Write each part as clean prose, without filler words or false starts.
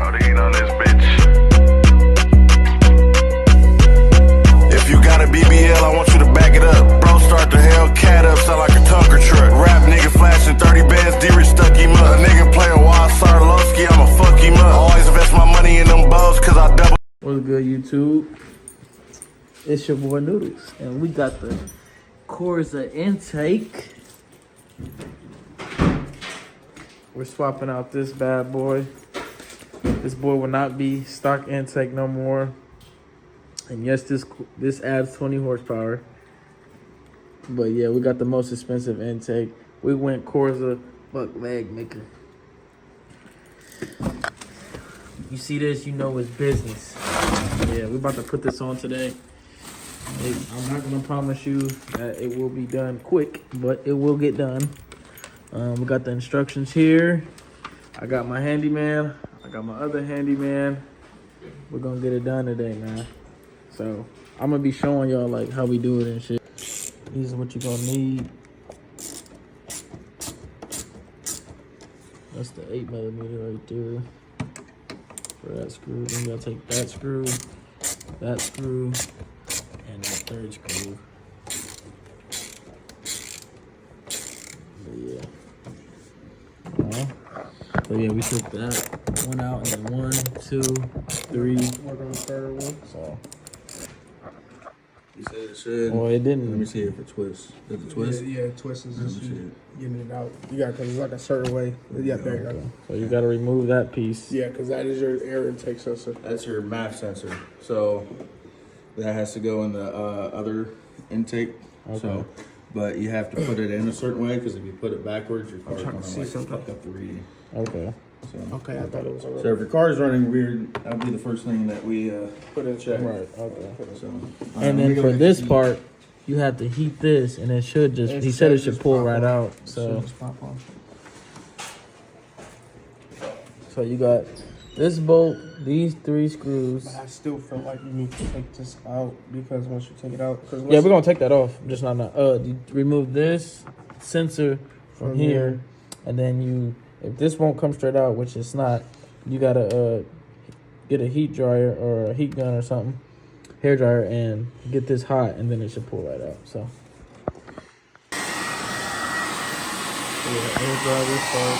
Codeine on this bitch. If you got a BBL, I want you to back it up. Bro, start the Hellcat up, sound like a Tonka truck. Rap nigga flashing 30 bands, D-Rich stuck him up. A nigga playing Wild Sarlowski, I'ma fuck him up. Always invest my money in them bows, cause I double. What's good, YouTube? It's your boy Noodles, and we got the Corsa intake. We're swapping out this bad boy. This boy will not be stock intake no more. And yes, this adds 20 horsepower. But yeah, we got the most expensive intake. We went Corsa buck leg maker. You see this, you know it's business. Yeah, we're about to put this on today. I'm not gonna promise you that it will be done quick, but it will get done. We got the instructions here. I got my handyman. I got my other handyman. We're gonna get it done today, man. So I'm gonna be showing y'all like how we do it and shit. These are what you're gonna need. That's the 8mm right there for that screw. Then you gotta take that screw, and that third screw. But yeah. So yeah, we took that one out and then 1, 2, 3. We're gonna start one. So. You said it should. Well, it didn't. Let me see if it twists. Did it twist? Yeah, twist is just getting it out. You got, because it's like a certain way. Yeah, there you go. So you got to remove that piece. Yeah, because that is your air intake sensor. That's your MAF sensor. So that has to go in the other intake. Okay. So, but you have to put it in a certain way because if you put it backwards, your car's going to something. fuck up the reading. Okay. So, Okay, I thought it was already. so if your car's running weird, that'll be the first thing that we Put in check. Right. Okay. So, And then for this part, you have to heat this, and it should just. He said it should pull right out. So. Just pop on. So you got this bolt, these 3 screws. But I still feel like you need to take this out because once you take it out, because Yeah, we're gonna take that off. Just not. You remove this sensor from here, and then you. If this won't come straight out, which it's not, you gotta get a heat dryer or a heat gun or something, hair dryer, and get this hot, and then it should pull right out. So. Yeah, air dry this part.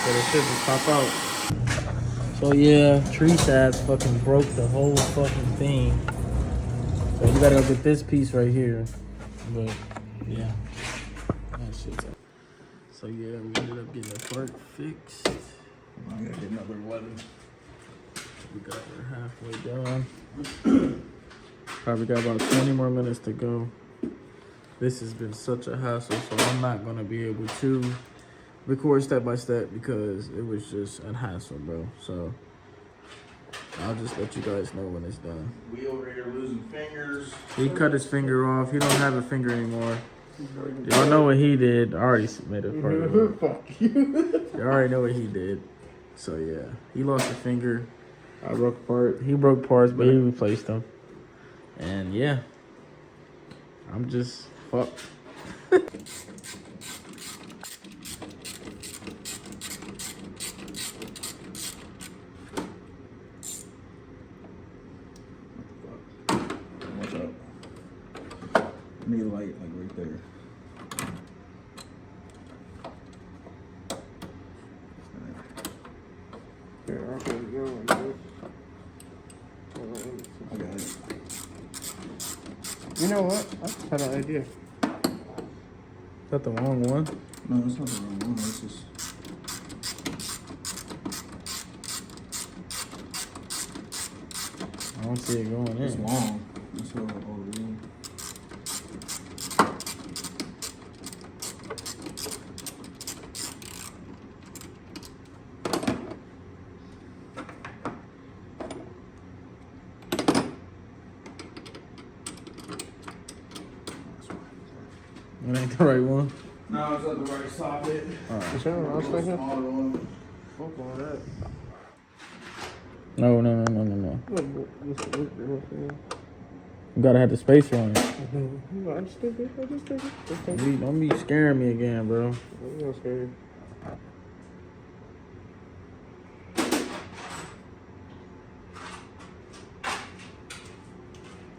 So it should just pop out. So yeah, tree sap fucking broke the whole fucking thing. So you gotta go get this piece right here. But yeah, that shit's up. So yeah, we ended up getting the part fixed. I gotta get another 11. We got her halfway done. Probably got about 20 more minutes to go. This has been such a hassle, so I'm not gonna be able to record step by step because it was just a hassle, bro. So I'll just let you guys know when it's done. We over here losing fingers. He cut his finger off. He don't have a finger anymore. Y'all know what he did. I already made a part of it. Fuck you. You already know what he did. So yeah, he lost a finger. I broke apart. He broke parts, but he replaced them. And yeah, I'm just fucked. Watch out. I need a light like right there. Here, I'll put it down. I got it. You know what? I just had an idea. Is that the wrong one? No, it's not the wrong one. It's just. I don't see it going It's in. long. That's all it is. It ain't the right one. No, it's not the right socket. You sure? I was thinking. Smaller one. Fuck all that. No. You gotta have the spacer on it. I just think it. Don't be scaring me again, bro. I'm not scared.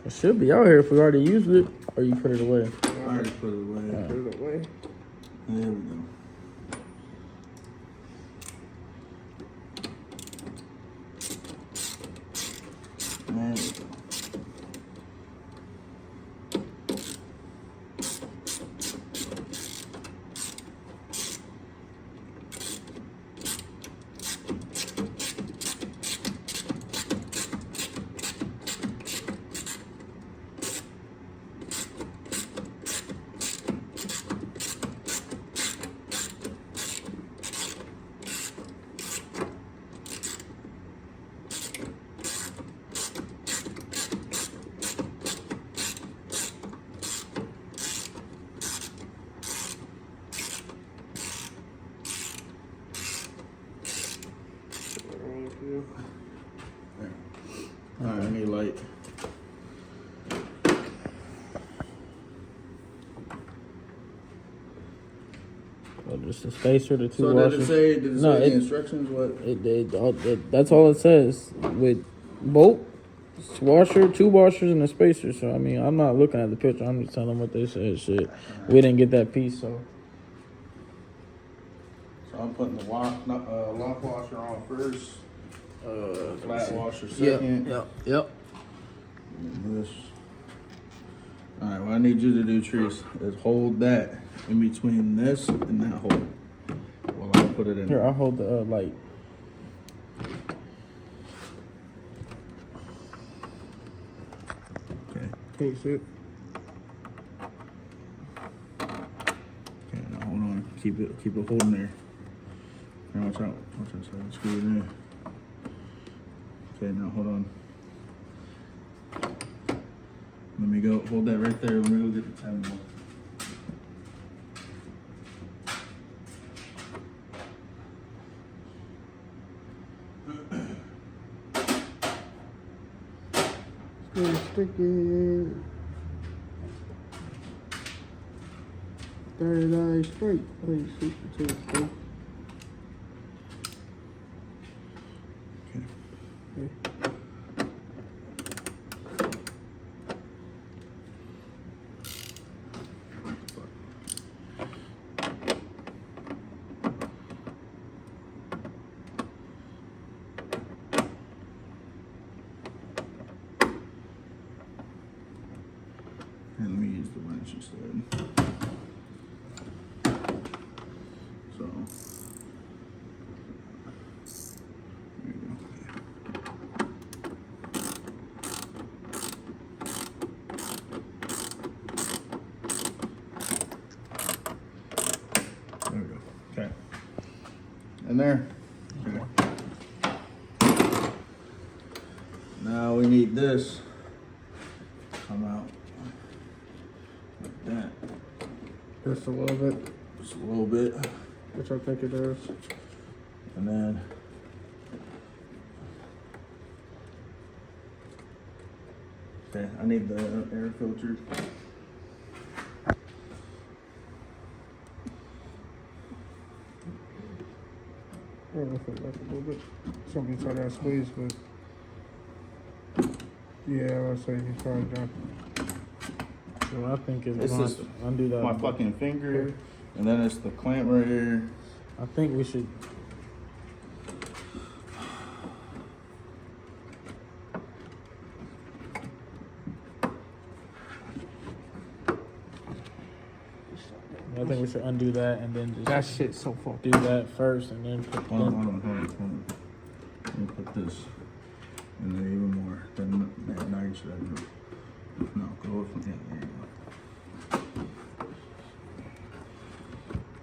It should be out here if we already used it, or you put it away. I already put it away. Put it away. There we go. There we go. Alright, I need light. Oh, just the spacer, the two So washers. did it say the instructions? That's all it says with bolt, washer, two washers, and a spacer. So I mean, I'm not looking at the picture. I'm just telling them what they said. Shit, we didn't get that piece, so. So I'm putting the lock washer on first. Flat washer Yep. second. Yep. And this. All right, what I need you to do, Trees, is hold that in between this and that hole while I put it in. Here, I'll hold the light. Okay. Can't see it. Okay, now hold on. Keep it holding there. Now watch out. Watch out. So screw it in. Okay, now hold on. Let me go. Hold that right there. Let me go get the 10 more. Still sticky. 30 days straight. I think 62 straight. Okay. And let me use the wrench instead. So, there you go. There we go. Okay. In there. Okay. Now we need this to come out like that. Just a little bit, Just a little bit. which I think it is. And then okay, I need the air filter. I'm gonna put it back a little bit. Something inside that squeeze, but yeah, I'll say he's probably done. So I think it's It's going just to undo that. My fucking finger, and then it's the clamp right here. I think we should. I think we should undo that and then just That shit's so fucked. do that first and then put Hold on. Let me put this in there even more. Then now you should have it. No, go from here. There you go.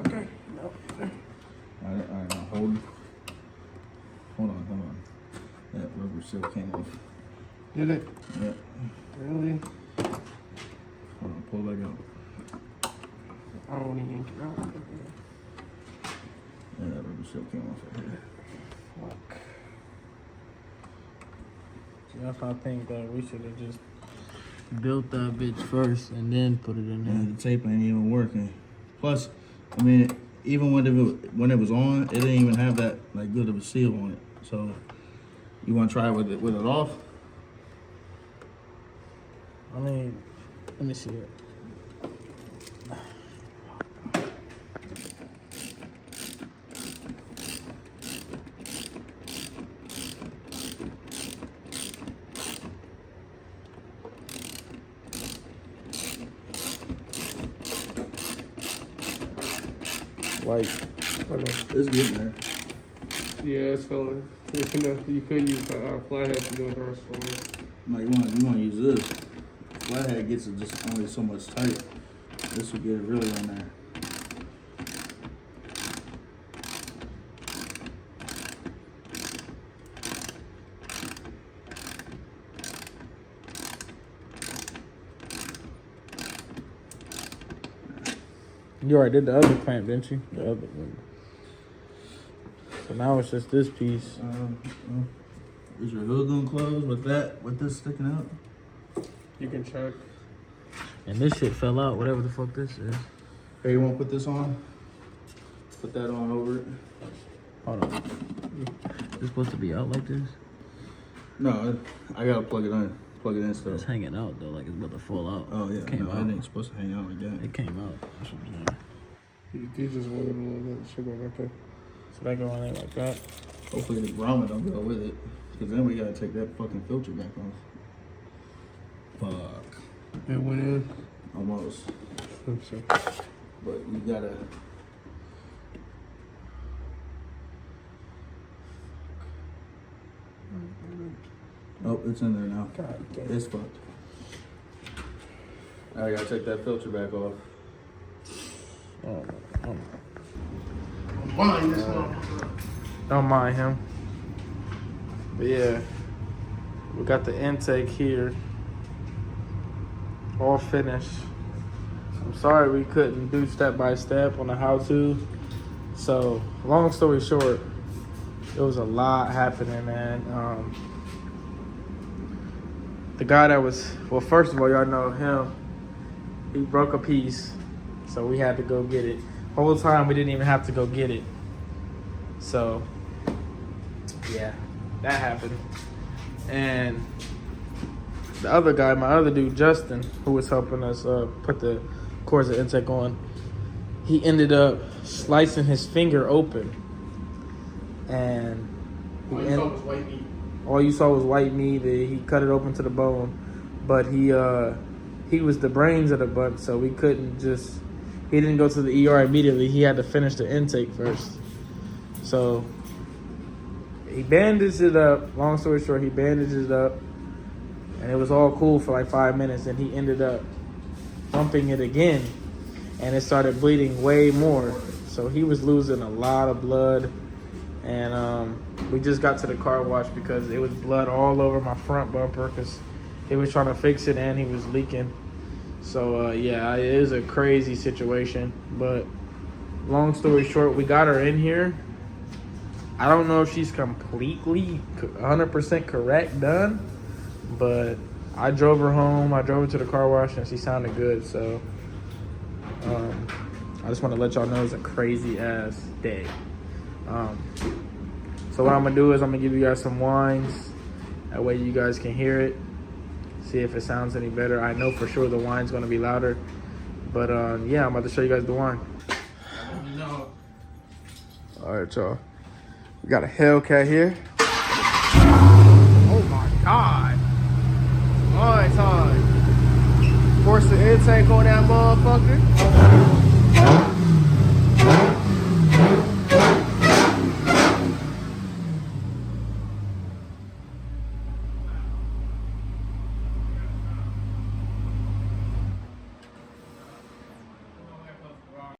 Okay. Alright, now hold on. That rubber seal came off. Did it? Yeah. Really? Hold on, pull back out. I don't even yank it out. Yeah, that rubber seal came off right here. Fuck. See, that's why I think that we should have just built that bitch first and then put it in there. And the tape ain't even working. Plus, I mean, even when it was on, it didn't even have that like good of a seal on it. So, you want to try it with it off? I mean, let me see it. Like, It's getting there. Yeah, it's filling. You could use the flathead to do the rest for me. No, you want to use this. Flathead gets it just only so much tight. This will get it really on there. you already did the other clamp, didn't you? The other one. So now it's just this piece. Is your hood gonna close with that? With this sticking out? You can check. And this shit fell out, whatever the fuck this is. Hey, you want to put this on? Put that on over it. Hold on. Is this supposed to be out like this? No, I gotta plug it in. Plug it in still. It's hanging out though, like it's about to fall out. Oh yeah, It came no, out. it ain't supposed to hang out like that. It came out. That's what I'm saying. You just want it a little bit. It should go back there. So that go on there like that. Hopefully the ramen don't go with it, because then we gotta take that fucking filter back off. Fuck. It went in. Almost. So. But you gotta. Oh, it's in there now. God damn. It's fucked. I gotta take that filter back off. Don't mind him. But yeah, we got the intake here. All finished. I'm sorry we couldn't do step by step on the how to. So, long story short, it was a lot happening, man. The guy that was, well, first of all, y'all know him. He broke a piece, so we had to go get it. Whole time we didn't even have to go get it. So, yeah, that happened. And the other guy, my other dude, Justin, who was helping us put the Corsa intake on, he ended up slicing his finger open. And All you saw was white meat. all you saw was white meat. He cut it open to the bone. But he was the brains of the bunch, so we couldn't just... He didn't go to the ER immediately. He had to finish the intake first. So he bandaged it up. Long story short, he bandaged it up. And it was all cool for like 5 minutes. And he ended up bumping it again. And it started bleeding way more. So he was losing a lot of blood. And we just got to the car wash because it was blood all over my front bumper because he was trying to fix it and he was leaking. So, yeah, it is a crazy situation. But long story short, we got her in here. I don't know if she's completely 100% correct done, but I drove her home. I drove her to the car wash, and she sounded good. So I just want to let y'all know it's a crazy-ass day. So what I'm going to do is I'm going to give you guys some whines. That way you guys can hear it. See if it sounds any better. I know for sure the wine's going to be louder. But, yeah, I'm about to show you guys the wine. No. All right, y'all. We got a Hellcat here. Oh, my God. Oh, it's hard. Force the intake on that motherfucker.